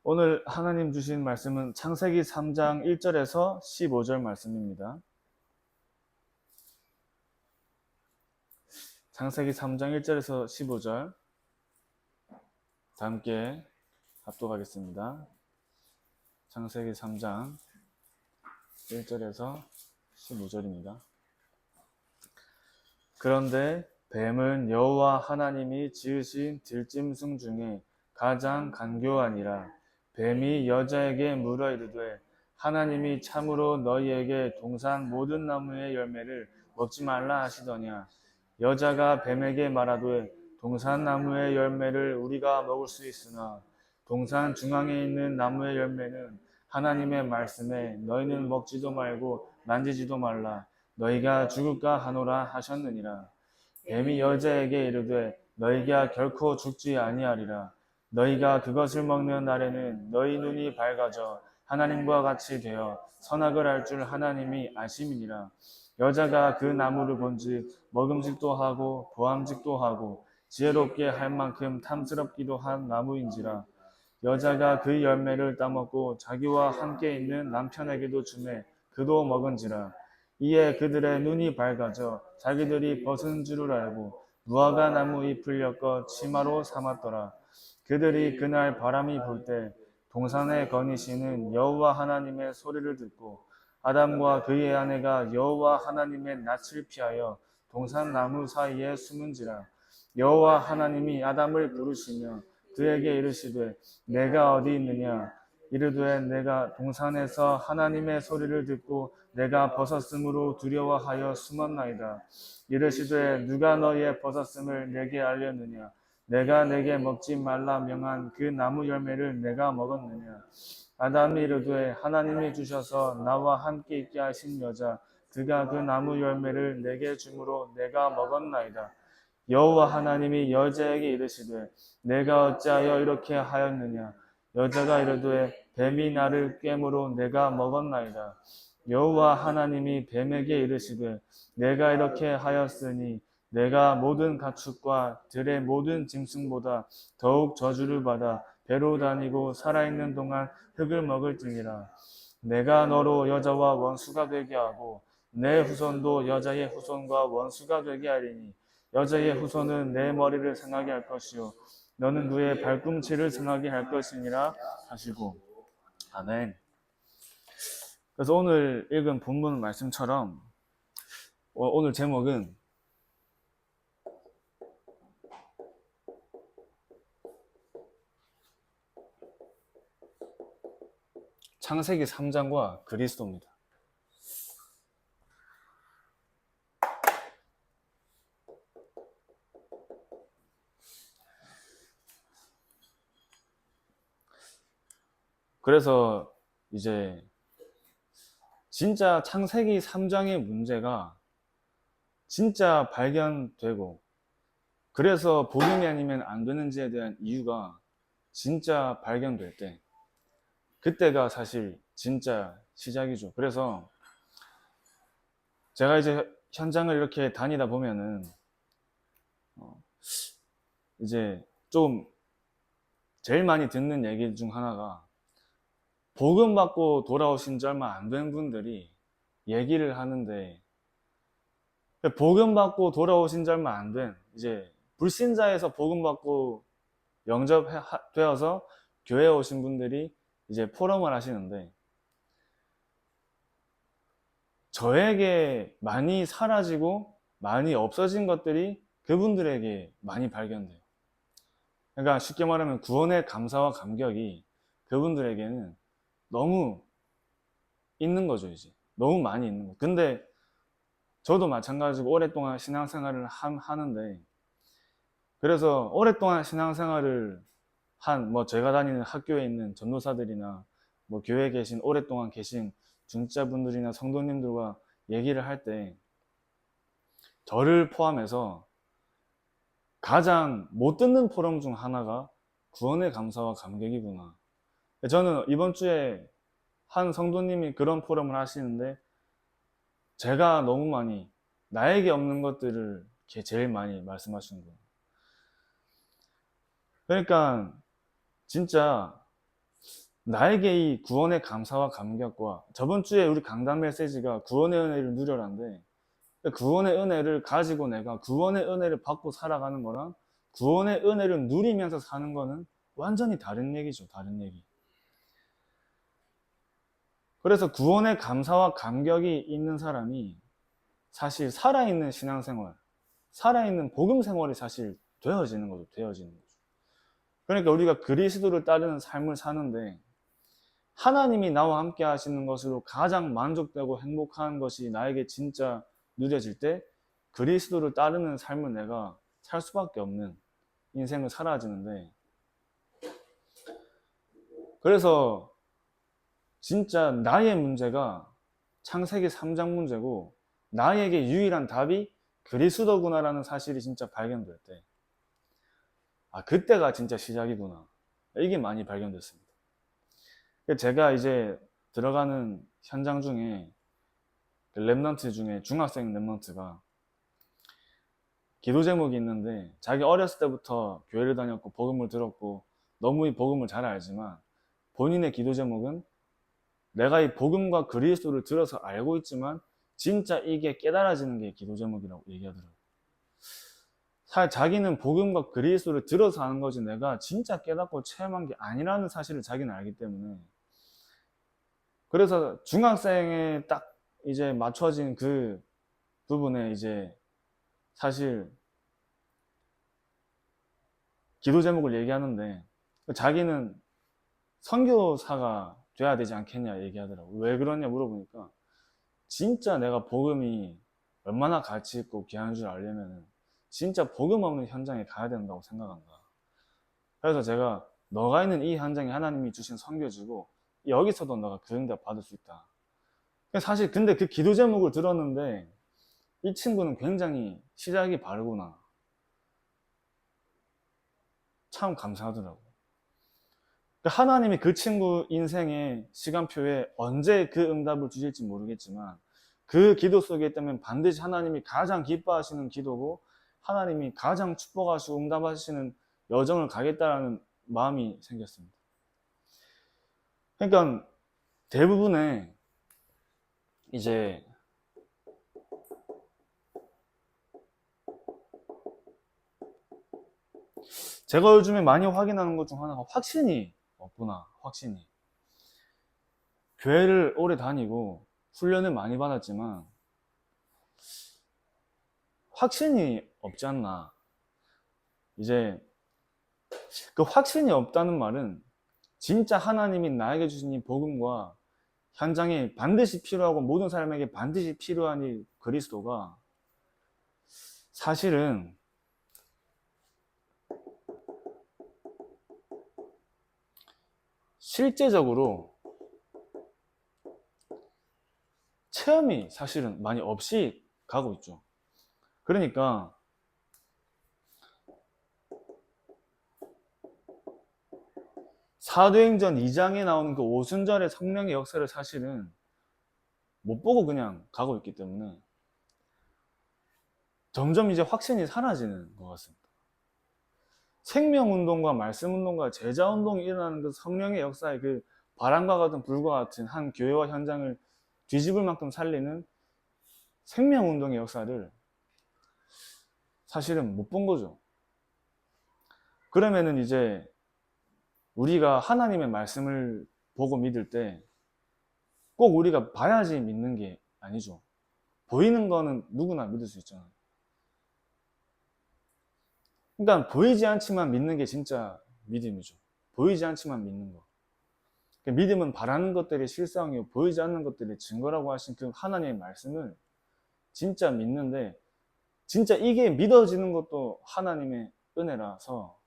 오늘 하나님 주신 말씀은 창세기 3장 1절에서 15절 말씀입니다. 창세기 3장 1절에서 15절 다 함께 합독하겠습니다. 창세기 3장 1절에서 15절입니다. 그런데 뱀은 여호와 하나님이 지으신 들짐승 중에 가장 간교하니라. 뱀이 여자에게 물어 이르되 하나님이 참으로 너희에게 동산 모든 나무의 열매를 먹지 말라 하시더냐. 여자가 뱀에게 말하되 동산 나무의 열매를 우리가 먹을 수 있으나 동산 중앙에 있는 나무의 열매는 하나님의 말씀에 너희는 먹지도 말고 만지지도 말라 너희가 죽을까 하노라 하셨느니라. 뱀이 여자에게 이르되 너희가 결코 죽지 아니하리라. 너희가 그것을 먹는 날에는 너희 눈이 밝아져 하나님과 같이 되어 선악을 알 줄 하나님이 아심이니라. 여자가 그 나무를 본즉 먹음직도 하고 보암직도 하고 지혜롭게 할 만큼 탐스럽기도 한 나무인지라. 여자가 그 열매를 따먹고 자기와 함께 있는 남편에게도 주매 그도 먹은지라. 이에 그들의 눈이 밝아져 자기들이 벗은 줄을 알고 무화과 나무 잎을 엮어 치마로 삼았더라. 그들이 그날 바람이 불 때 동산에 거니시는 여호와 하나님의 소리를 듣고 아담과 그의 아내가 여호와 하나님의 낯을 피하여 동산 나무 사이에 숨은지라. 여호와 하나님이 아담을 부르시며 그에게 이르시되 내가 어디 있느냐. 이르되 내가 동산에서 하나님의 소리를 듣고 내가 벗었으므로 두려워하여 숨었나이다. 이르시되 누가 너희의 벗었음을 내게 알렸느냐. 내가 내게 먹지 말라 명한 그 나무 열매를 내가 먹었느냐. 아담이 이르되 하나님이 주셔서 나와 함께 있게 하신 여자 그가 그 나무 열매를 내게 주므로 내가 먹었나이다. 여호와 하나님이 여자에게 이르시되 내가 어찌하여 이렇게 하였느냐. 여자가 이르되 뱀이 나를 꿰므로 내가 먹었나이다. 여호와 하나님이 뱀에게 이르시되 내가 이렇게 하였으니 내가 모든 가축과 들의 모든 짐승보다 더욱 저주를 받아 배로 다니고 살아있는 동안 흙을 먹을지니라. 내가 너로 여자와 원수가 되게 하고 내 후손도 여자의 후손과 원수가 되게 하리니 여자의 후손은 내 머리를 상하게 할 것이요 너는 그의 발꿈치를 상하게 할 것이니라 하시고. 아멘. 그래서 오늘 읽은 본문 말씀처럼 오늘 제목은 창세기 3장과 그리스도입니다. 그래서 이제 진짜 창세기 3장의 문제가 진짜 발견되고 그래서 복음이 아니면 안 되는지에 대한 이유가 진짜 발견될 때 그때가 사실 진짜 시작이죠. 그래서 제가 이제 현장을 이렇게 다니다 보면은 이제 좀 제일 많이 듣는 얘기 중 하나가 복음 받고 돌아오신 지 얼마 안 된 분들이 얘기를 하는데 복음 받고 돌아오신 지 얼마 안 된 이제 불신자에서 복음 받고 영접되어서 교회에 오신 분들이 이제 포럼을 하시는데 저에게 많이 사라지고 많이 없어진 것들이 그분들에게 많이 발견돼요. 그러니까 쉽게 말하면 구원의 감사와 감격이 그분들에게는 너무 있는 거죠, 이제. 너무 많이 있는 거. 근데 저도 마찬가지고 오랫동안 신앙생활을 하는데 그래서 오랫동안 신앙생활을 뭐 제가 다니는 학교에 있는 전도사들이나 뭐 교회에 계신 오랫동안 계신 중직자분들이나 성도님들과 얘기를 할 때 저를 포함해서 가장 못 듣는 포럼 중 하나가 구원의 감사와 감격이구나. 저는 이번 주에 한 성도님이 그런 포럼을 하시는데 제가 너무 많이 나에게 없는 것들을 제일 많이 말씀하시는 거예요. 그러니까 진짜 나에게 이 구원의 감사와 감격과 저번 주에 우리 강단 메시지가 구원의 은혜를 누려라인데 구원의 은혜를 가지고 내가 구원의 은혜를 받고 살아가는 거랑 구원의 은혜를 누리면서 사는 거는 완전히 다른 얘기죠. 다른 얘기. 그래서 구원의 감사와 감격이 있는 사람이 사실 살아있는 신앙생활, 살아있는 복음 생활이 사실 되어지는 거죠. 되어지는 거죠. 그러니까 우리가 그리스도를 따르는 삶을 사는데 하나님이 나와 함께 하시는 것으로 가장 만족되고 행복한 것이 나에게 진짜 누려질 때 그리스도를 따르는 삶을 내가 살 수밖에 없는 인생을 살아지는데, 그래서 진짜 나의 문제가 창세기 3장 문제고 나에게 유일한 답이 그리스도구나라는 사실이 진짜 발견될 때, 아, 그때가 진짜 시작이구나, 이게 많이 발견됐습니다. 제가 이제 들어가는 현장 중에 랩런트 중에 중학생 랩런트가 기도 제목이 있는데, 자기 어렸을 때부터 교회를 다녔고 복음을 들었고 너무 이 복음을 잘 알지만 본인의 기도 제목은 내가 이 복음과 그리스도를 들어서 알고 있지만 진짜 이게 깨달아지는 게 기도 제목이라고 얘기하더라고요. 자기는 복음과 그리스도를 들어서 아는 거지 내가 진짜 깨닫고 체험한 게 아니라는 사실을 자기는 알기 때문에, 그래서 중학생에 딱 이제 맞춰진 그 부분에 이제 사실 기도 제목을 얘기하는데 자기는 선교사가 돼야 되지 않겠냐 얘기하더라고. 왜 그러냐 물어보니까 진짜 내가 복음이 얼마나 가치 있고 귀한 줄 알려면 진짜 복음 없는 현장에 가야 된다고 생각한다. 그래서 제가 너가 있는 이 현장에 하나님이 주신 선교지고 여기서도 너가 그 응답 받을 수 있다. 사실 근데 그 기도 제목을 들었는데 이 친구는 굉장히 시작이 바르구나, 참 감사하더라고. 하나님이 그 친구 인생의 시간표에 언제 그 응답을 주실지 모르겠지만 그 기도 속에 있다면 반드시 하나님이 가장 기뻐하시는 기도고 하나님이 가장 축복하시고 응답하시는 여정을 가겠다라는 마음이 생겼습니다. 그러니까 대부분의 이제 제가 요즘에 많이 확인하는 것 중 하나가 확신이 없구나. 확신이. 교회를 오래 다니고 훈련을 많이 받았지만 확신이 없지 않나. 이제 그 확신이 없다는 말은 진짜 하나님이 나에게 주신 이 복음과 현장에 반드시 필요하고 모든 사람에게 반드시 필요한 이 그리스도가 사실은 실제적으로 체험이 사실은 많이 없이 가고 있죠. 그러니까 사도행전 2장에 나오는 그 오순절의 성령의 역사를 사실은 못 보고 그냥 가고 있기 때문에 점점 이제 확신이 사라지는 것 같습니다. 생명운동과 말씀운동과 제자운동이 일어나는 그 성령의 역사의 그 바람과 같은 불과 같은 한 교회와 현장을 뒤집을 만큼 살리는 생명운동의 역사를 사실은 못 본 거죠. 그러면은 이제 우리가 하나님의 말씀을 보고 믿을 때 꼭 우리가 봐야지 믿는 게 아니죠. 보이는 거는 누구나 믿을 수 있잖아요. 그러니까 보이지 않지만 믿는 게 진짜 믿음이죠. 보이지 않지만 믿는 거. 믿음은 바라는 것들이 실상이고 보이지 않는 것들이 증거라고 하신 그 하나님의 말씀을 진짜 믿는데, 진짜 이게 믿어지는 것도 하나님의 은혜라서,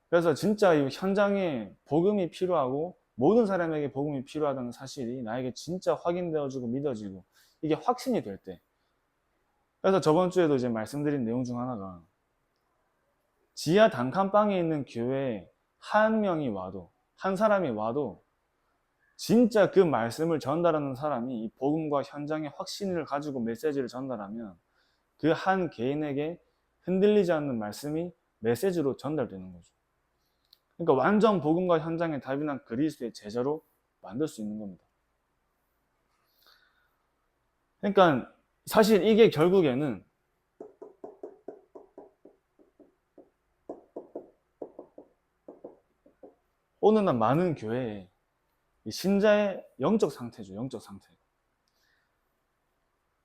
그래서 진짜 이 현장에 복음이 필요하고 모든 사람에게 복음이 필요하다는 사실이 나에게 진짜 확인되어지고 믿어지고 이게 확신이 될 때, 그래서 저번 주에도 이제 말씀드린 내용 중 하나가 지하 단칸방에 있는 교회에 한 명이 와도, 한 사람이 와도 진짜 그 말씀을 전달하는 사람이 이 복음과 현장의 확신을 가지고 메시지를 전달하면 그 한 개인에게 흔들리지 않는 말씀이 메시지로 전달되는 거죠. 그러니까 완전 복음과 현장의 답이란 그리스도의 제자로 만들 수 있는 겁니다. 그러니까 사실 이게 결국에는 오늘날 많은 교회에 신자의 영적 상태죠. 영적 상태.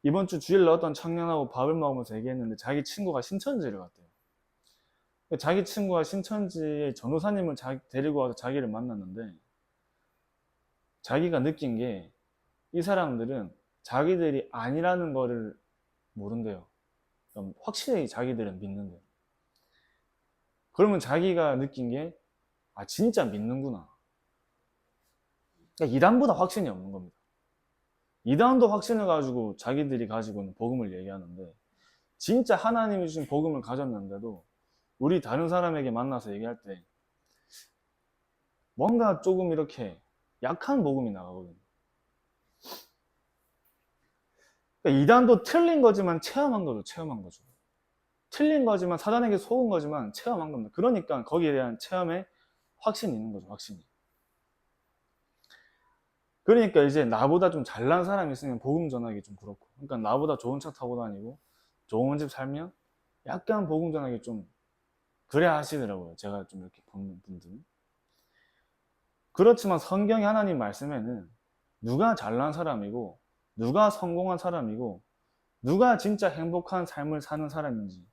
이번 주 주일날 어떤 청년하고 밥을 먹으면서 얘기했는데 자기 친구가 신천지를 갔대요. 자기 친구가 신천지의 전도사님을 데리고 와서 자기를 만났는데 자기가 느낀 게 이 사람들은 자기들이 아니라는 거를 모른대요. 확실히 자기들은 믿는데요. 그러면 자기가 느낀 게 진짜 믿는구나. 그러니까 이단보다 확신이 없는 겁니다. 이단도 확신을 가지고 자기들이 가지고 있는 복음을 얘기하는데 진짜 하나님이 주신 복음을 가졌는데도 우리 다른 사람에게 만나서 얘기할 때 뭔가 조금 이렇게 약한 복음이 나가거든요. 그러니까 이단도 틀린 거지만 체험한 거죠. 체험한 거죠. 틀린 거지만 사단에게 속은 거지만 체험한 겁니다. 그러니까 거기에 대한 체험에 확신이 있는 거죠. 확신이. 그러니까 이제 나보다 좀 잘난 사람이 있으면 복음 전하기 좀 그렇고, 그러니까 나보다 좋은 차 타고 다니고 좋은 집 살면 약간 복음 전하기 좀 그래 하시더라고요. 제가 좀 이렇게 보는 분들은. 그렇지만 성경의 하나님 말씀에는 누가 잘난 사람이고 누가 성공한 사람이고 누가 진짜 행복한 삶을 사는 사람인지,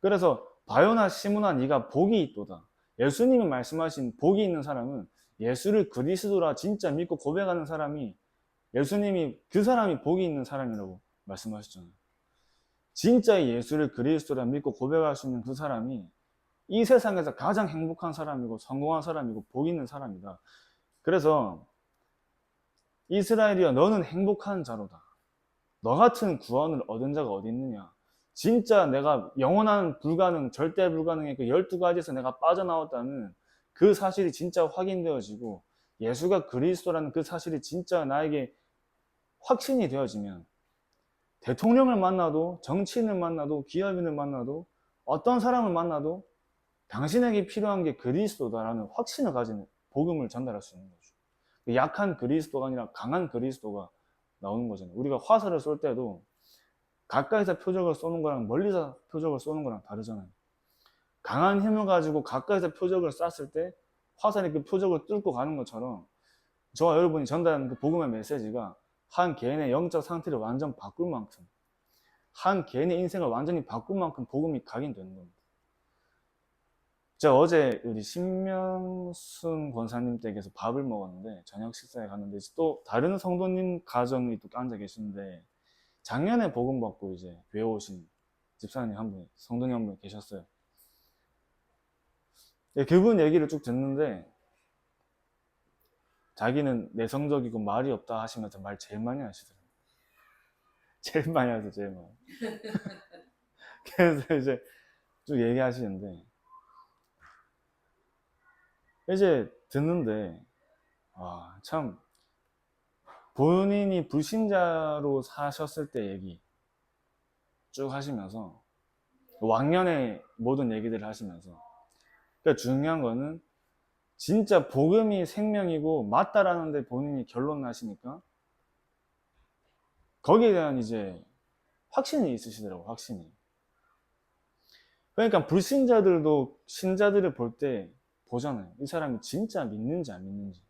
그래서 바요나 시므나 네가 복이 있도다. 예수님이 말씀하신 복이 있는 사람은 예수를 그리스도라 진짜 믿고 고백하는 사람이, 예수님이 그 사람이 복이 있는 사람이라고 말씀하셨잖아요. 진짜 예수를 그리스도라 믿고 고백할 수 있는 그 사람이 이 세상에서 가장 행복한 사람이고 성공한 사람이고 복 있는 사람이다. 그래서 이스라엘이여 너는 행복한 자로다. 너 같은 구원을 얻은 자가 어디 있느냐. 진짜 내가 영원한 불가능, 절대 불가능의 그 12가지에서 내가 빠져나왔다는 그 사실이 진짜 확인되어지고 예수가 그리스도라는 그 사실이 진짜 나에게 확신이 되어지면 대통령을 만나도 정치인을 만나도 기업인을 만나도 어떤 사람을 만나도 당신에게 필요한 게 그리스도다라는 확신을 가진 복음을 전달할 수 있는 거죠. 약한 그리스도가 아니라 강한 그리스도가 나오는 거잖아요. 우리가 화살을 쏠 때도 가까이서 표적을 쏘는 거랑 멀리서 표적을 쏘는 거랑 다르잖아요. 강한 힘을 가지고 가까이서 표적을 쐈을 때 화살이 그 표적을 뚫고 가는 것처럼 저와 여러분이 전달하는 그 복음의 메시지가 한 개인의 영적 상태를 완전 바꿀 만큼, 한 개인의 인생을 완전히 바꿀 만큼 복음이 각인되는 겁니다. 제가 어제 우리 신명순 권사님 댁에서 밥을 먹었는데 저녁 식사에 갔는데 또 다른 성도님 가정이 또 앉아 계시는데 작년에 복음 받고 이제 교회 오신 집사님 한 분, 성도님 한 분 계셨어요. 그분 얘기를 쭉 듣는데 자기는 내성적이고 말이 없다 하시면서 말 제일 많이 하시더라고요. 제일 많이 하죠, 제일 많이. 그래서 이제 쭉 얘기하시는데 이제 듣는데 참 본인이 불신자로 사셨을 때 얘기 쭉 하시면서 왕년의 모든 얘기들을 하시면서, 그러니까 중요한 거는 진짜 복음이 생명이고 맞다라는데 본인이 결론 나시니까 거기에 대한 이제 확신이 있으시더라고요. 확신이. 그러니까 불신자들도 신자들을 볼 때 보잖아요. 이 사람이 진짜 믿는지 안 믿는지.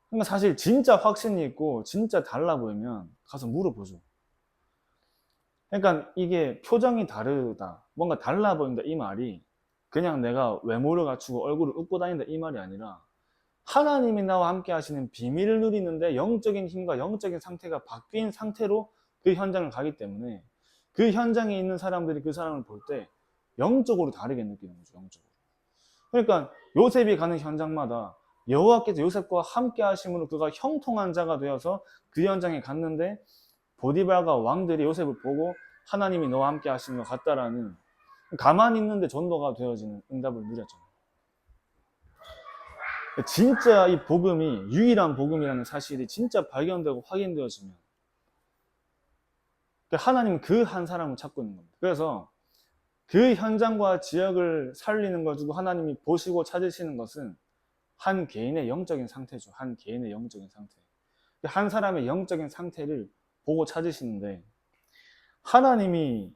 그러니까 사실 진짜 확신이 있고 진짜 달라 보이면 가서 물어보죠. 그러니까 이게 표정이 다르다, 뭔가 달라 보인다 이 말이 그냥 내가 외모를 갖추고 얼굴을 웃고 다닌다 이 말이 아니라 하나님이 나와 함께 하시는 비밀을 누리는데 영적인 힘과 영적인 상태가 바뀐 상태로 그 현장을 가기 때문에 그 현장에 있는 사람들이 그 사람을 볼 때 영적으로 다르게 느끼는 거죠. 영적으로. 그러니까 요셉이 가는 현장마다 여호와께서 요셉과 함께 하심으로 그가 형통한 자가 되어서 그 현장에 갔는데 보디발과 왕들이 요셉을 보고 하나님이 너와 함께 하시는 것 같다라는, 가만히 있는데 전도가 되어지는 응답을 누렸잖아요. 진짜 이 복음이 유일한 복음이라는 사실이 진짜 발견되고 확인되어지면 하나님은 그 한 사람을 찾고 있는 겁니다. 그래서 그 현장과 지역을 살리는 것 주고 하나님이 보시고 찾으시는 것은 한 개인의 영적인 상태죠. 한 개인의 영적인 상태. 한 사람의 영적인 상태를 보고 찾으시는데, 하나님이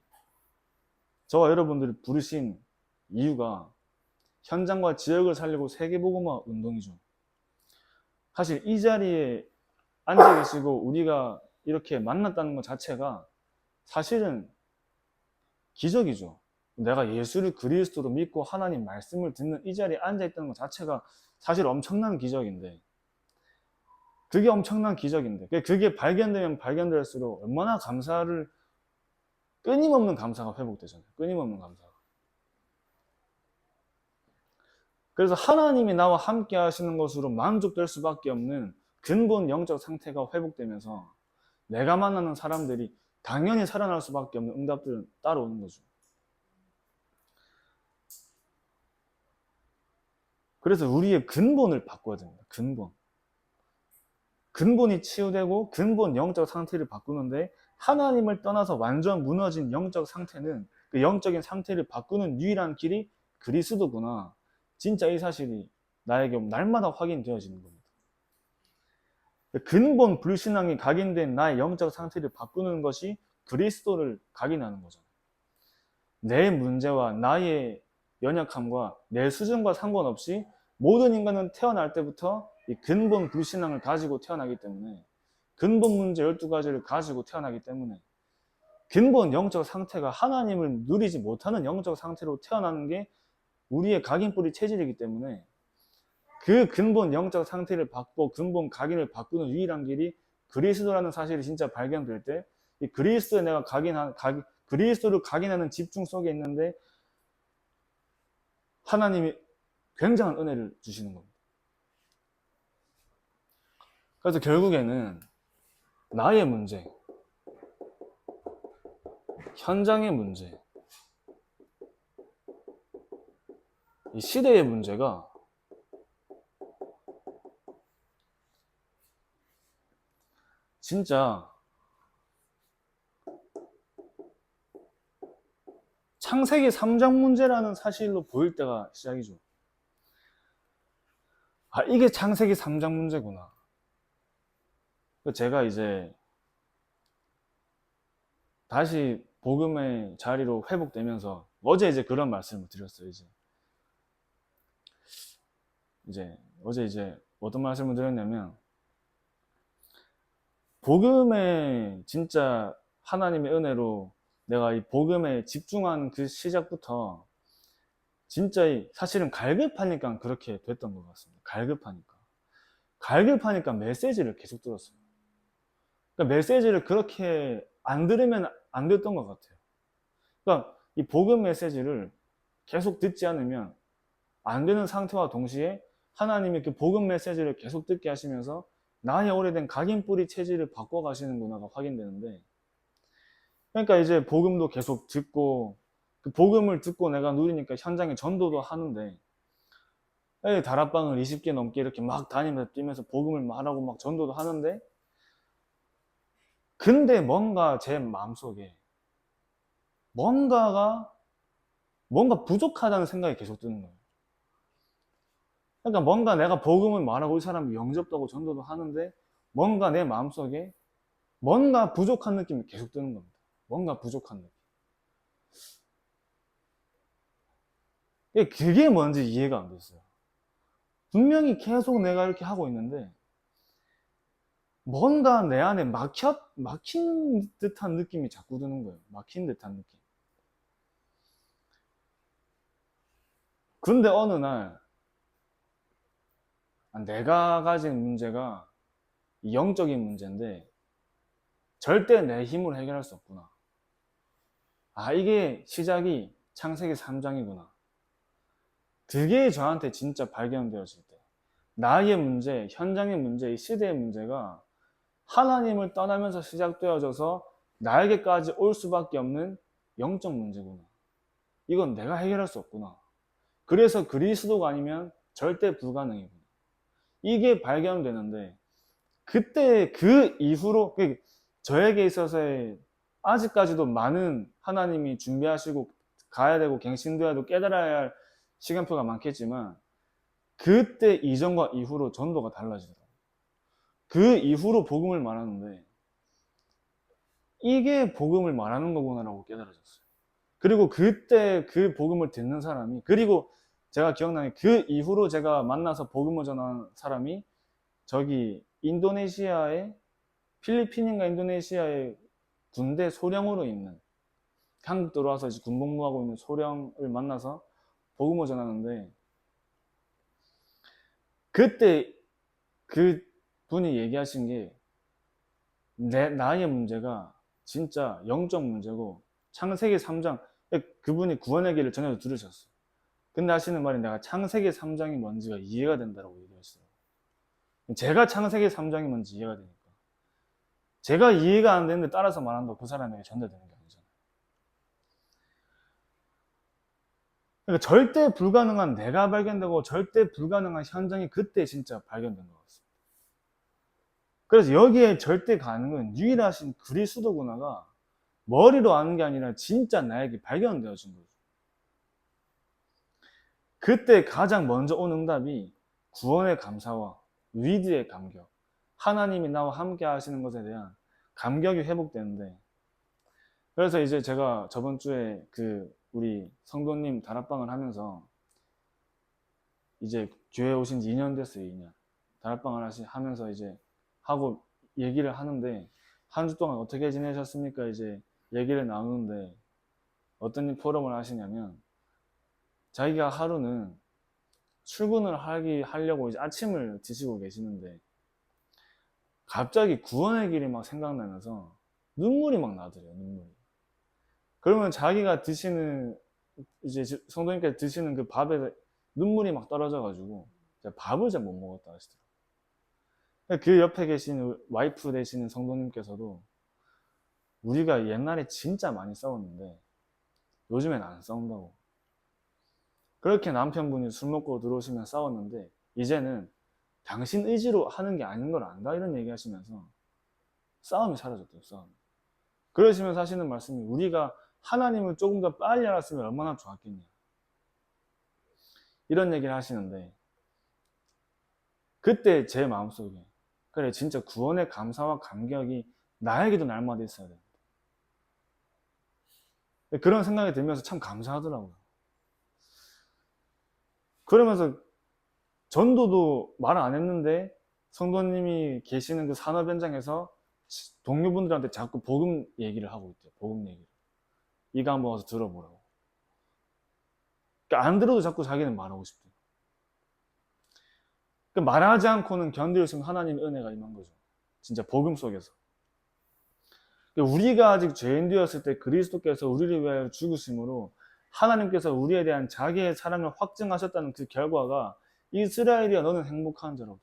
저와 여러분들을 부르신 이유가 현장과 지역을 살리고 세계복음화 운동이죠. 사실 이 자리에 앉아 계시고 우리가 이렇게 만났다는 것 자체가 사실은 기적이죠. 내가 예수를 그리스도로 믿고 하나님 말씀을 듣는 이 자리에 앉아 있다는 것 자체가 사실 엄청난 기적인데, 그게 엄청난 기적인데, 그게 발견되면 발견될수록 얼마나 감사를, 끊임없는 감사가 회복되잖아요. 끊임없는 감사가. 그래서 하나님이 나와 함께 하시는 것으로 만족될 수밖에 없는 근본 영적 상태가 회복되면서 내가 만나는 사람들이 당연히 살아날 수밖에 없는 응답들은 따라오는 거죠. 그래서 우리의 근본을 바꿔야 됩니다. 근본이 치유되고 근본 영적 상태를 바꾸는데, 하나님을 떠나서 완전 무너진 영적 상태는, 그 영적인 상태를 바꾸는 유일한 길이 그리스도구나, 진짜 이 사실이 나에게 날마다 확인되어지는 겁니다. 근본 불신앙이 각인된 나의 영적 상태를 바꾸는 것이 그리스도를 각인하는 거잖아요. 내 문제와 나의 연약함과 내 수준과 상관없이 모든 인간은 태어날 때부터 이 근본 불신앙을 가지고 태어나기 때문에, 근본 문제 12가지를 가지고 태어나기 때문에, 근본 영적 상태가 하나님을 누리지 못하는 영적 상태로 태어나는 게 우리의 각인뿌리 체질이기 때문에, 그 근본 영적 상태를 바꾸고 근본 각인을 바꾸는 유일한 길이 그리스도라는 사실이 진짜 발견될 때, 이 그리스도에 내가 그리스도를 각인하는 집중 속에 있는데 하나님이 굉장한 은혜를 주시는 겁니다. 그래서 결국에는 나의 문제, 현장의 문제, 이 시대의 문제가 진짜 창세기 3장 문제라는 사실로 보일 때가 시작이죠. 아, 이게 창세기 3장 문제구나. 제가 이제 다시 복음의 자리로 회복되면서 어제 이제 그런 말씀을 드렸어요. 어제 어떤 말씀을 드렸냐면, 복음의 진짜 하나님의 은혜로 내가 이 복음에 집중한 그 시작부터 진짜 사실은 갈급하니까 그렇게 됐던 것 같습니다. 갈급하니까 메시지를 계속 들었어요. 그러니까 메시지를 그렇게 안 들으면 안 됐던 것 같아요. 그러니까 이 복음 메시지를 계속 듣지 않으면 안 되는 상태와 동시에 하나님이 그 복음 메시지를 계속 듣게 하시면서 나의 오래된 각인뿌리 체질을 바꿔가시는구나가 확인되는데, 그러니까 이제 복음도 계속 듣고, 그 복음을 듣고 내가 누리니까 현장에 전도도 하는데, 다락방을 20개 넘게 이렇게 막 다니면서 뛰면서 복음을 말하고 막 전도도 하는데, 근데 뭔가 제 마음속에 뭔가 부족하다는 생각이 계속 드는 거예요. 그러니까 뭔가 내가 복음을 말하고 이 사람이 영접도 하고 전도도 하는데 뭔가 내 마음속에 뭔가 부족한 느낌이 계속 드는 겁니다. 뭔가 부족한 느낌. 그게 뭔지 이해가 안 됐어요. 분명히 계속 내가 이렇게 하고 있는데 뭔가 내 안에 막힌 듯한 느낌이 자꾸 드는 거예요. 막힌 듯한 느낌. 근데 어느 날 내가 가진 문제가 영적인 문제인데 절대 내 힘으로 해결할 수 없구나. 아, 이게 시작이 창세기 3장이구나. 그게 저한테 진짜 발견되었을 때, 나의 문제, 현장의 문제, 이 시대의 문제가 하나님을 떠나면서 시작되어져서 나에게까지 올 수밖에 없는 영적 문제구나. 이건 내가 해결할 수 없구나. 그래서 그리스도가 아니면 절대 불가능이구나. 이게 발견되는데, 그때 그 이후로 저에게 있어서의 아직까지도 많은 하나님이 준비하시고 가야 되고 갱신돼야 되고 깨달아야 할 시간표가 많겠지만 그때 이전과 이후로 전도가 달라지더라고요. 그 이후로 복음을 말하는데 이게 복음을 말하는 거구나라고 깨달아졌어요. 그리고 그때 그 복음을 듣는 사람이, 그리고 제가 기억나는 그 이후로 제가 만나서 복음을 전한 사람이 저기 인도네시아의, 필리핀인가 인도네시아의 군대 소령으로 있는, 한국 들어와서 이제 군복무하고 있는 소령을 만나서 복음을 전하는데, 그때 그 분이 얘기하신 게 나의 문제가 진짜 영적 문제고 창세기 3장, 그분이 구원의 길을 전에도 들으셨어요. 근데 하시는 말이 내가 창세기 3장이 뭔지가 이해가 된다고 얘기하시더라고요. 제가 창세기 3장이 뭔지 이해가 되니까. 제가 이해가 안 되는데 따라서 말한다고 그 사람에게 전달되는 게 아니잖아요. 그러니까 절대 불가능한 내가 발견되고 절대 불가능한 현장이 그때 진짜 발견된 것 같습니다. 그래서 여기에 절대 가능은 유일하신 그리스도구나가 머리로 아는 게 아니라 진짜 나에게 발견되어진 거죠. 그때 가장 먼저 온 응답이 구원의 감사와 위드의 감격, 하나님이 나와 함께 하시는 것에 대한 감격이 회복되는데, 그래서 이제 제가 저번 주에 그 우리 성도님 다락방을 하면서 이제 교회 오신 지 2년 됐어요. 2년 다락방을 하면서 이제 하고 얘기를 하는데, 한 주 동안 어떻게 지내셨습니까? 이제 얘기를 나누는데 어떤 포럼을 하시냐면, 자기가 하루는 출근을 하려고 이제 아침을 드시고 계시는데 갑자기 구원의 길이 막 생각나면서 눈물이 막 나더래요. 눈물이. 그러면 자기가 드시는, 이제 성도님께서 드시는 그 밥에 눈물이 막 떨어져가지고 밥을 잘 못 먹었다 하시더라고요. 그 옆에 계신 와이프 되시는 성도님께서도 우리가 옛날에 진짜 많이 싸웠는데 요즘엔 안 싸운다고. 그렇게 남편분이 술 먹고 들어오시면 싸웠는데 이제는 당신 의지로 하는 게 아닌 걸 안다, 이런 얘기 하시면서 싸움이 사라졌대요. 싸움. 그러시면서 하시는 말씀이, 우리가 하나님을 조금 더 빨리 알았으면 얼마나 좋았겠냐, 이런 얘기를 하시는데, 그때 제 마음속에 그래, 진짜 구원의 감사와 감격이 나에게도 날마다 있어야 된다, 그런 생각이 들면서 참 감사하더라고요. 그러면서 전도도 말 안 했는데 성도님이 계시는 그 산업 현장에서 동료분들한테 자꾸 복음 얘기를 하고 있대요. 복음 얘기를. 이거 한번 와서 들어보라고. 그러니까 안 들어도 자꾸 자기는 말하고 싶대요. 그러니까 말하지 않고는 견딜 수 없는 하나님의 은혜가 임한 거죠. 진짜 복음 속에서. 그러니까 우리가 아직 죄인 되었을 때 그리스도께서 우리를 위하여 죽으심으로 하나님께서 우리에 대한 자기의 사랑을 확증하셨다는 그 결과가, 이스라엘이여 너는 행복한 자로다.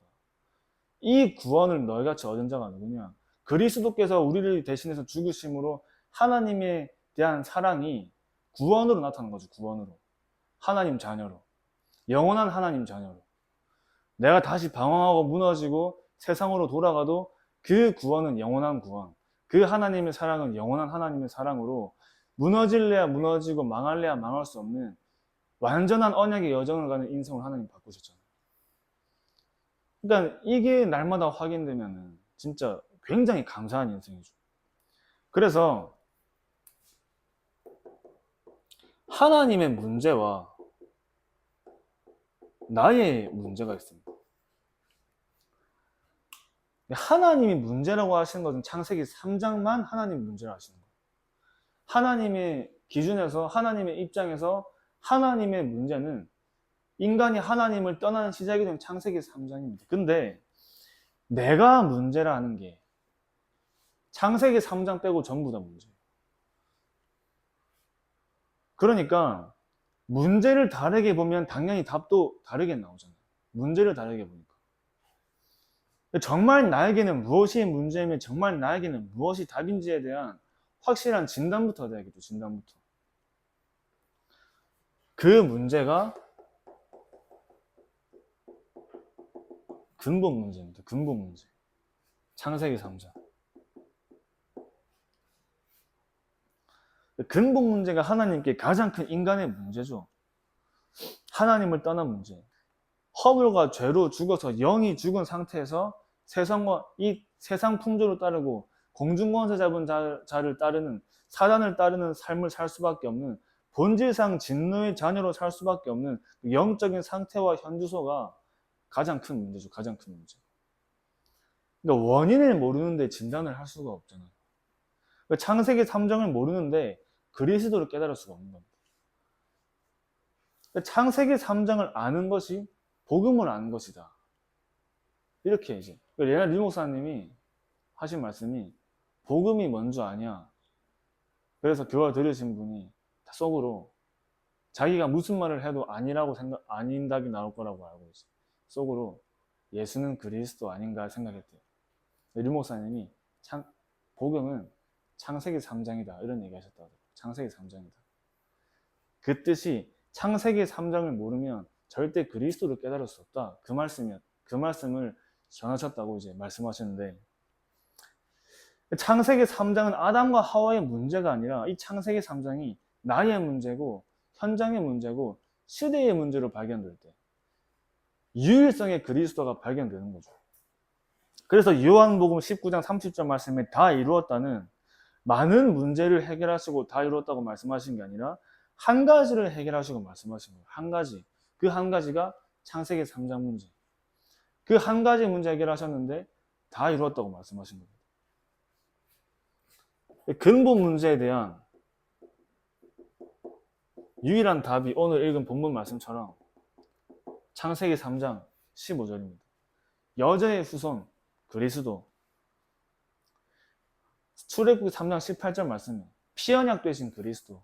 이 구원을 너희같이 얻은 자가 누구냐? 그리스도께서 우리를 대신해서 죽으심으로 하나님에 대한 사랑이 구원으로 나타난 거죠. 구원으로. 하나님 자녀로. 영원한 하나님 자녀로. 내가 다시 방황하고 무너지고 세상으로 돌아가도 그 구원은 영원한 구원. 그 하나님의 사랑은 영원한 하나님의 사랑으로 무너질래야 무너지고 망할래야 망할 수 없는 완전한 언약의 여정을 가는 인생을 하나님 바꾸셨잖아요. 그러니까 이게 날마다 확인되면은 진짜 굉장히 감사한 인생이죠. 그래서 하나님의 문제와 나의 문제가 있습니다. 하나님이 문제라고 하시는 것은 창세기 3장만 하나님이 문제라고 하시는 거예요. 하나님의 기준에서, 하나님의 입장에서 하나님의 문제는 인간이 하나님을 떠나는 시작이 된 창세기 3장입니다. 근데 내가 문제라는 게 창세기 3장 빼고 전부 다 문제예요. 그러니까 문제를 다르게 보면 당연히 답도 다르게 나오잖아요. 문제를 다르게 보니까. 정말 나에게는 무엇이 문제이며 정말 나에게는 무엇이 답인지에 대한 확실한 진단부터 돼야겠죠. 진단부터. 그 문제가 근본 문제입니다. 근본 문제. 창세기 3장. 근본 문제가 하나님께 가장 큰 인간의 문제죠. 하나님을 떠난 문제. 허물과 죄로 죽어서 영이 죽은 상태에서 세상과 이 세상 풍조를 따르고 공중권세 잡은 자를 따르는 사단을 따르는 삶을 살 수밖에 없는 본질상 진노의 자녀로 살 수밖에 없는 영적인 상태와 현주소가 가장 큰 문제죠. 가장 큰 문제. 그러니까 원인을 모르는데 진단을 할 수가 없잖아요. 그러니까 창세기 3장을 모르는데 그리스도를 깨달을 수가 없는 겁니다. 그러니까 창세기 3장을 아는 것이 복음을 아는 것이다. 이렇게 이제 레나 리 목사님이 하신 말씀이 복음이 뭔지 아냐. 그래서 교화 들으신 분이 속으로 자기가 무슨 말을 해도 아니라고 아닌 답이 나올 거라고 알고 있어요. 속으로 예수는 그리스도 아닌가 생각했대요. 리 목사님이 복음은 창세기 3장이다 이런 얘기 하셨다고. 창세기 3장이다. 그 뜻이 창세기 3장을 모르면 절대 그리스도를 깨달을 수 없다. 그 말씀을 전하셨다고 이제 말씀하셨는데, 창세기 3장은 아담과 하와의 문제가 아니라 이 창세기 3장이 나의 문제고 현장의 문제고 시대의 문제로 발견될 때 유일성의 그리스도가 발견되는 거죠. 그래서 요한복음 19장 30절 말씀에 다 이루었다는 많은 문제를 해결하시고 다 이루었다고 말씀하신 게 아니라 한 가지를 해결하시고 말씀하신 거예요. 한 가지. 그 한 가지가 창세기 3장 문제. 그 한 가지 문제 해결하셨는데 다 이루었다고 말씀하신 겁니다. 근본 문제에 대한 유일한 답이 오늘 읽은 본문 말씀처럼 창세기 3장 15절입니다. 여자의 후손 그리스도. 출애굽기 3장 18절 말씀에 피언약 되신 그리스도.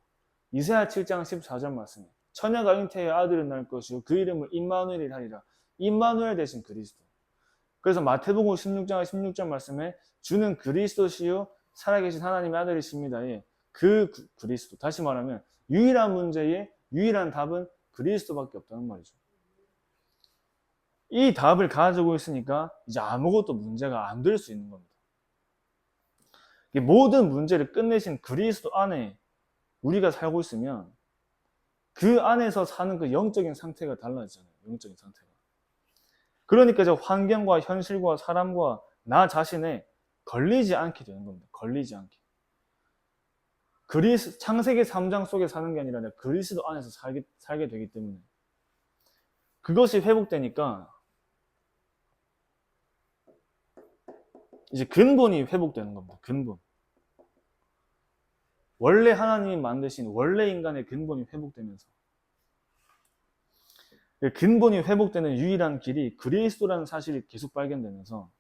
이사야 7장 14절 말씀에 처녀가 잉태해 아들을 낳을 것이요 그 이름을 임마누엘이라 하리라. 임마누엘 되신 그리스도. 그래서 마태복음 16장 16절 말씀에 주는 그리스도시요 살아계신 하나님의 아들이십니다. 예. 그 그리스도. 다시 말하면 유일한 문제의 유일한 답은 그리스도밖에 없다는 말이죠. 이 답을 가지고 있으니까 이제 아무것도 문제가 안 될 수 있는 겁니다. 모든 문제를 끝내신 그리스도 안에 우리가 살고 있으면 그 안에서 사는 그 영적인 상태가 달라지잖아요. 영적인 상태가. 그러니까 저 환경과 현실과 사람과 나 자신에 걸리지 않게 되는 겁니다. 걸리지 않게. 창세기 3장 속에 사는 게 아니라 그리스도 안에서 살게 되기 때문에 그것이 회복되니까 이제 근본이 회복되는 겁니다. 근본. 원래 하나님이 만드신 원래 인간의 근본이 회복되면서 근본이 회복되는 유일한 길이 그리스도라는 사실이 계속 발견되면서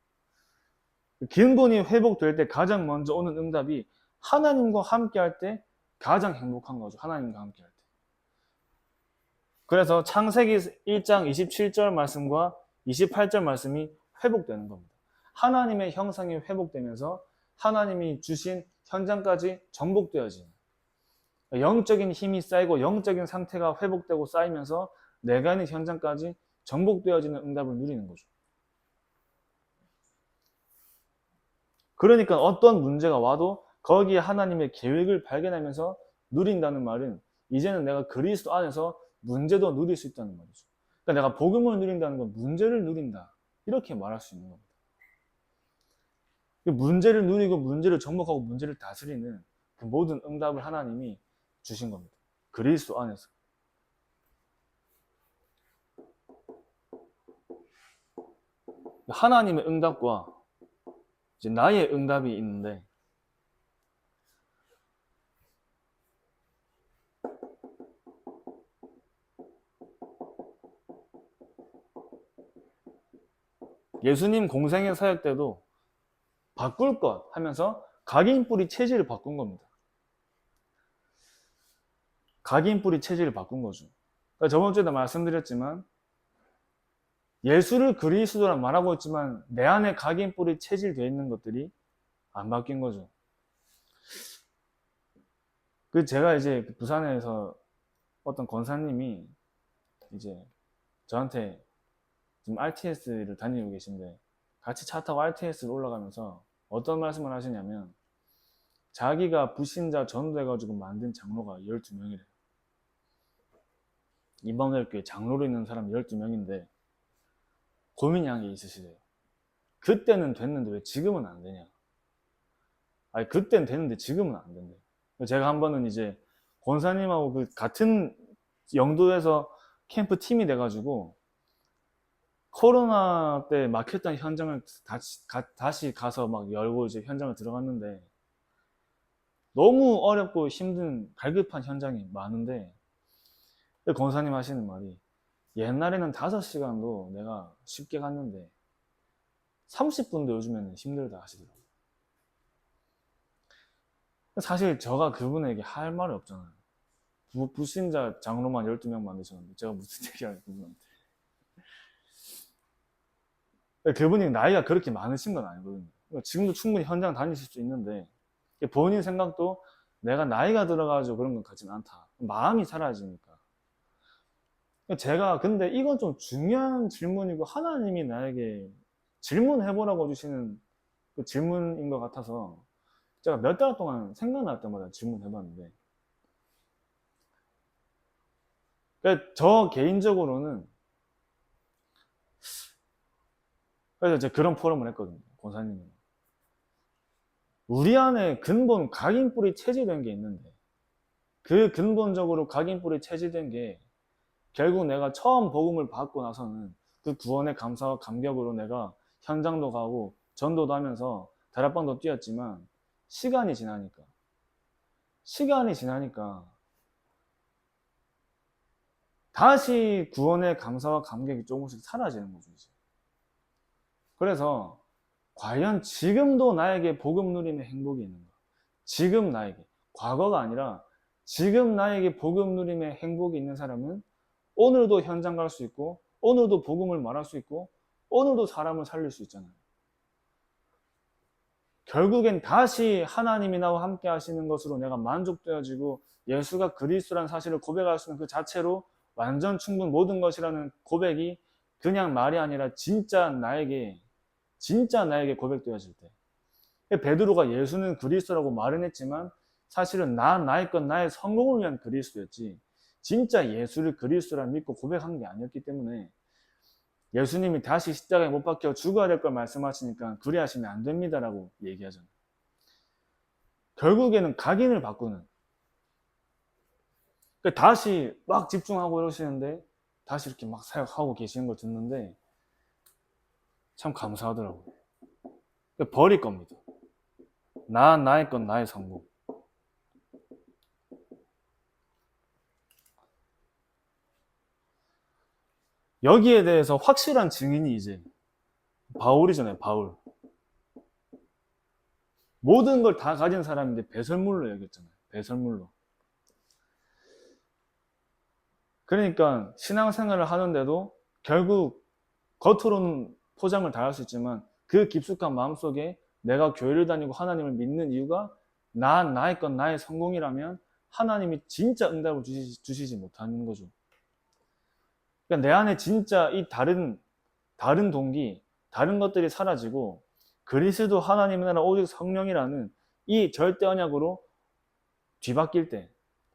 근본이 회복될 때 가장 먼저 오는 응답이 하나님과 함께 할 때 가장 행복한 거죠. 하나님과 함께 할 때. 그래서 창세기 1장 27절 말씀과 28절 말씀이 회복되는 겁니다. 하나님의 형상이 회복되면서 하나님이 주신 현장까지 정복되어지는 영적인 힘이 쌓이고 영적인 상태가 회복되고 쌓이면서 내가 있는 현장까지 정복되어지는 응답을 누리는 거죠. 그러니까 어떤 문제가 와도 거기에 하나님의 계획을 발견하면서 누린다는 말은 이제는 내가 그리스도 안에서 문제도 누릴 수 있다는 말이죠. 그러니까 내가 복음을 누린다는 건 문제를 누린다. 이렇게 말할 수 있는 겁니다. 문제를 누리고 문제를 정복하고 문제를 다스리는 그 모든 응답을 하나님이 주신 겁니다. 그리스도 안에서. 하나님의 응답과 이제 나의 응답이 있는데 예수님 공생의 사역 때도 바꿀 것 하면서 각인뿌리 체질을 바꾼 겁니다. 각인뿌리 체질을 바꾼 거죠. 그러니까 저번 주에도 말씀드렸지만 예수를 그리스도라 말하고 있지만 내 안에 각인뿌리 체질되어 있는 것들이 안 바뀐 거죠. 제가 이제 부산에서 어떤 권사님이 이제 저한테 지금 RTS를 다니고 계신데 같이 차 타고 RTS를 올라가면서 어떤 말씀을 하시냐면 자기가 불신자 전도해가지고 만든 장로가 12명이래요. 이방엘교회 장로로 있는 사람 12명인데 고민이 한 게 있으시대요. 그때는 됐는데 왜 지금은 안 되냐. 아니 그때는 됐는데 지금은 안 된대. 제가 한 번은 이제 권사님하고 그 같은 영도에서 캠프 팀이 돼가지고 코로나 때 막혔던 현장을 다시 가서 막 열고 이제 현장을 들어갔는데 너무 어렵고 힘든 갈급한 현장이 많은데 권사님 하시는 말이 옛날에는 5시간도 내가 쉽게 갔는데 30분도 요즘에는 힘들다 하시더라고요. 사실 제가 그분에게 할 말이 없잖아요. 불신자 장로만 12명 만드셨는데 제가 무슨 얘기하는 그분한테. 그분이 나이가 그렇게 많으신 건 아니거든요. 지금도 충분히 현장 다니실 수 있는데 본인 생각도 내가 나이가 들어가지고 그런 건 같지는 않다. 마음이 사라지니까. 제가 근데 이건 좀 중요한 질문이고 하나님이 나에게 질문해보라고 주시는 그 질문인 것 같아서 제가 몇 달 동안 생각날 때마다 질문해봤는데 그러니까 저 개인적으로는 그래서 이제 그런 포럼을 했거든요. 권사님이 우리 안에 근본 각인뿌리 체질된 게 있는데 그 근본적으로 각인뿌리 체질된 게 결국 내가 처음 복음을 받고 나서는 그 구원의 감사와 감격으로 내가 현장도 가고 전도도 하면서 다락방도 뛰었지만 시간이 지나니까 다시 구원의 감사와 감격이 조금씩 사라지는 거죠. 이제. 그래서 과연 지금도 나에게 복음 누림의 행복이 있는가? 지금 나에게, 과거가 아니라 지금 나에게 복음 누림의 행복이 있는 사람은 오늘도 현장 갈 수 있고 오늘도 복음을 말할 수 있고 오늘도 사람을 살릴 수 있잖아요. 결국엔 다시 하나님이 나와 함께 하시는 것으로 내가 만족되어지고 예수가 그리스도라는 사실을 고백할 수 있는 그 자체로 완전 충분 모든 것이라는 고백이 그냥 말이 아니라 진짜 나에게 고백되어질 때 베드로가 예수는 그리스도라고 말은 했지만 사실은 나의 것 나의 성공을 위한 그리스도였지 진짜 예수를 그리스도라 믿고 고백한 게 아니었기 때문에 예수님이 다시 십자가에 못 박혀 죽어야 될 걸 말씀하시니까 그리하시면 안 됩니다라고 얘기하잖아요. 결국에는 각인을 바꾸는 다시 막 집중하고 이러시는데 다시 이렇게 막 사역하고 계시는 걸 듣는데 참 감사하더라고요. 버릴 겁니다. 나의 건 나의 성공. 여기에 대해서 확실한 증인이 이제 바울이잖아요. 바울. 모든 걸 다 가진 사람인데 배설물로 여겼잖아요. 배설물로. 그러니까 신앙생활을 하는데도 결국 겉으로는 포장을 다 할 수 있지만 그 깊숙한 마음속에 내가 교회를 다니고 하나님을 믿는 이유가 나의 건 나의 성공이라면 하나님이 진짜 응답을 주시지 못하는 거죠. 그러니까 내 안에 진짜 이 다른 동기, 다른 것들이 사라지고 그리스도 하나님의 나라 오직 성령이라는 이 절대 언약으로 뒤바뀔 때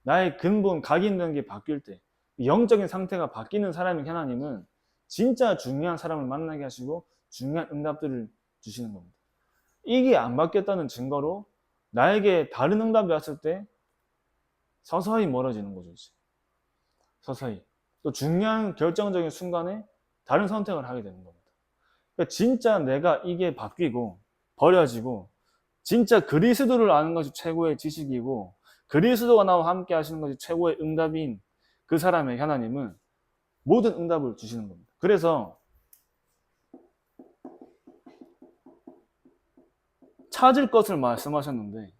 나의 근본 각인된 게 바뀔 때 영적인 상태가 바뀌는 사람인 하나님은 진짜 중요한 사람을 만나게 하시고 중요한 응답들을 주시는 겁니다. 이게 안 바뀌었다는 증거로 나에게 다른 응답이 왔을 때 서서히 멀어지는 거죠. 이제. 서서히. 또 중요한 결정적인 순간에 다른 선택을 하게 되는 겁니다. 그러니까 진짜 내가 이게 바뀌고 버려지고 진짜 그리스도를 아는 것이 최고의 지식이고 그리스도가 나와 함께 하시는 것이 최고의 응답인 그 사람의 하나님은 모든 응답을 주시는 겁니다. 그래서 찾을 것을 말씀하셨는데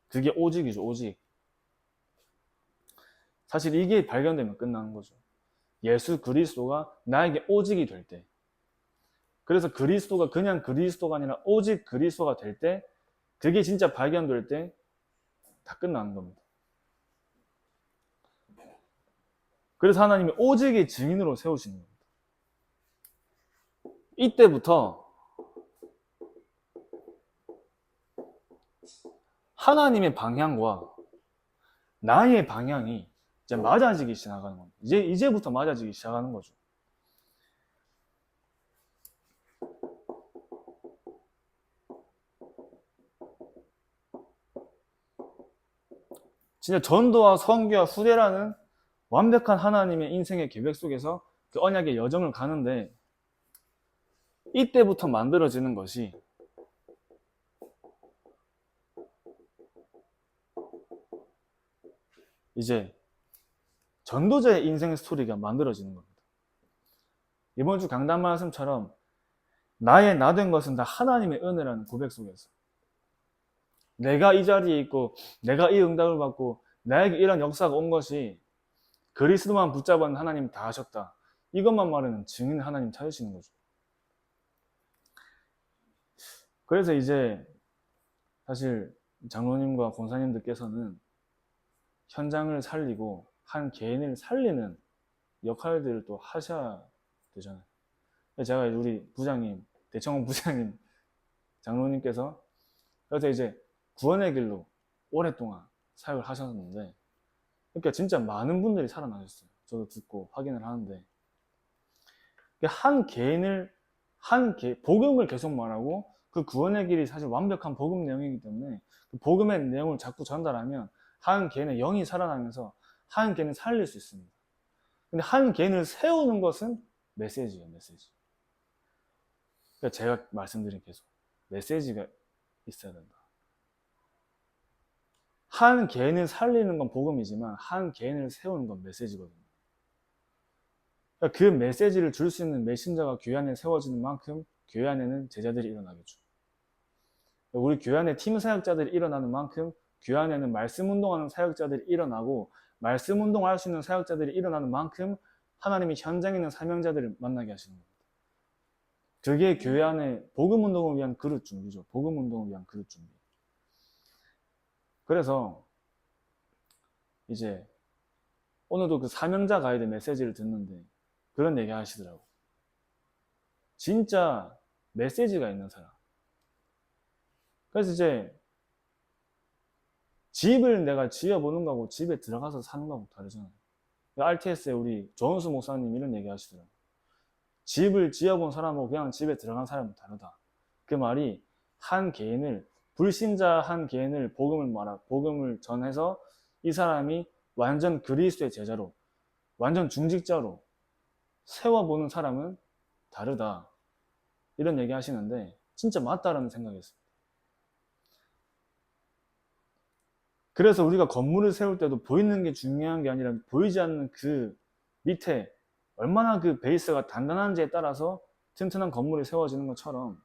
그게 오직이죠. 오직. 사실 이게 발견되면 끝나는 거죠. 예수 그리스도가 나에게 오직이 될 때 그래서 그리스도가 그냥 그리스도가 아니라 오직 그리스도가 될 때 그게 진짜 발견될 때 다 끝나는 겁니다. 그래서 하나님이 오직의 증인으로 세우시는 겁니다. 이때부터 하나님의 방향과 나의 방향이 이제 맞아지기 시작하는 겁니다. 이제부터 맞아지기 시작하는 거죠. 진짜 전도와 선교와 후대라는 완벽한 하나님의 인생의 계획 속에서 그 언약의 여정을 가는데, 이때부터 만들어지는 것이 이제 전도자의 인생 스토리가 만들어지는 겁니다. 이번 주 강단 말씀처럼 나의 나 된 것은 다 하나님의 은혜라는 고백 속에서 내가 이 자리에 있고 내가 이 응답을 받고 나에게 이런 역사가 온 것이 그리스도만 붙잡은 하나님 다 하셨다, 이것만 말하는 증인 하나님 찾으시는 거죠. 그래서 이제 사실 장로님과 권사님들께서는 현장을 살리고 한 개인을 살리는 역할들을 또 하셔야 되잖아요. 제가 우리 부장님, 대청원 부장님, 장로님께서 그래서 이제 구원의 길로 오랫동안 사역을 하셨는데, 그러니까 진짜 많은 분들이 살아나셨어요. 저도 듣고 확인을 하는데, 한 개인을 복음을 계속 말하고, 그 구원의 길이 사실 완벽한 복음 내용이기 때문에 그 복음의 내용을 자꾸 전달하면 한 개인의 영이 살아나면서 한 개인을 살릴 수 있습니다. 근데 한 개인을 세우는 것은 메시지예요, 메시지. 그러니까 제가 말씀드린 계속 메시지가 있어야 된다. 한 개인을 살리는 건 복음이지만 한 개인을 세우는 건 메시지거든요. 그러니까 그 메시지를 줄 수 있는 메신저가 교회 안에 세워지는 만큼 교회 안에는 제자들이 일어나겠죠. 우리 교회 안에 팀 사역자들이 일어나는 만큼 교회 안에는 말씀 운동하는 사역자들이 일어나고, 말씀 운동할 수 있는 사역자들이 일어나는 만큼 하나님이 현장에 있는 사명자들을 만나게 하시는 겁니다. 그게 교회 안에 복음 운동을 위한 그릇 준비죠. 복음 운동을 위한 그릇 준비. 그래서 이제 오늘도 그 사명자 가이드 메시지를 듣는데 그런 얘기 하시더라고. 진짜 메시지가 있는 사람. 그래서 이제 집을 내가 지어보는 거하고 집에 들어가서 사는 거하고 다르잖아요. RTS에 우리 조은수 목사님 이런 얘기 하시더라고요. 집을 지어본 사람하고 그냥 집에 들어간 사람은 다르다. 그 말이 한 개인을, 불신자 한 개인을 복음을 전해서 이 사람이 완전 그리스도의 제자로, 완전 중직자로 세워보는 사람은 다르다. 이런 얘기 하시는데 진짜 맞다라는 생각이 있습니다. 그래서 우리가 건물을 세울 때도 보이는 게 중요한 게 아니라 보이지 않는 그 밑에 얼마나 그 베이스가 단단한지에 따라서 튼튼한 건물이 세워지는 것처럼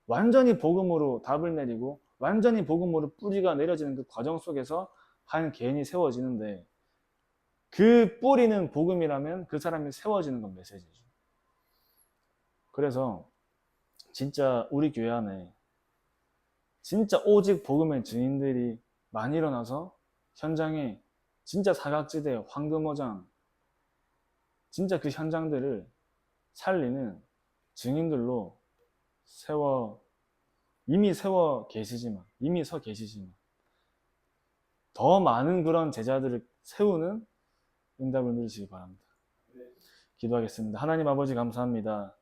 완전히 복음으로 답을 내리고 완전히 복음으로 뿌리가 내려지는 그 과정 속에서 한 개인이 세워지는데, 그 뿌리는 복음이라면 그 사람이 세워지는 건 메시지죠. 그래서 진짜 우리 교회 안에 진짜 오직 복음의 증인들이 많이 일어나서 현장에 진짜 사각지대, 황금어장, 진짜 그 현장들을 살리는 증인들로 이미 서 계시지만 더 많은 그런 제자들을 세우는 응답을 누리시기 바랍니다. 기도하겠습니다. 하나님 아버지 감사합니다.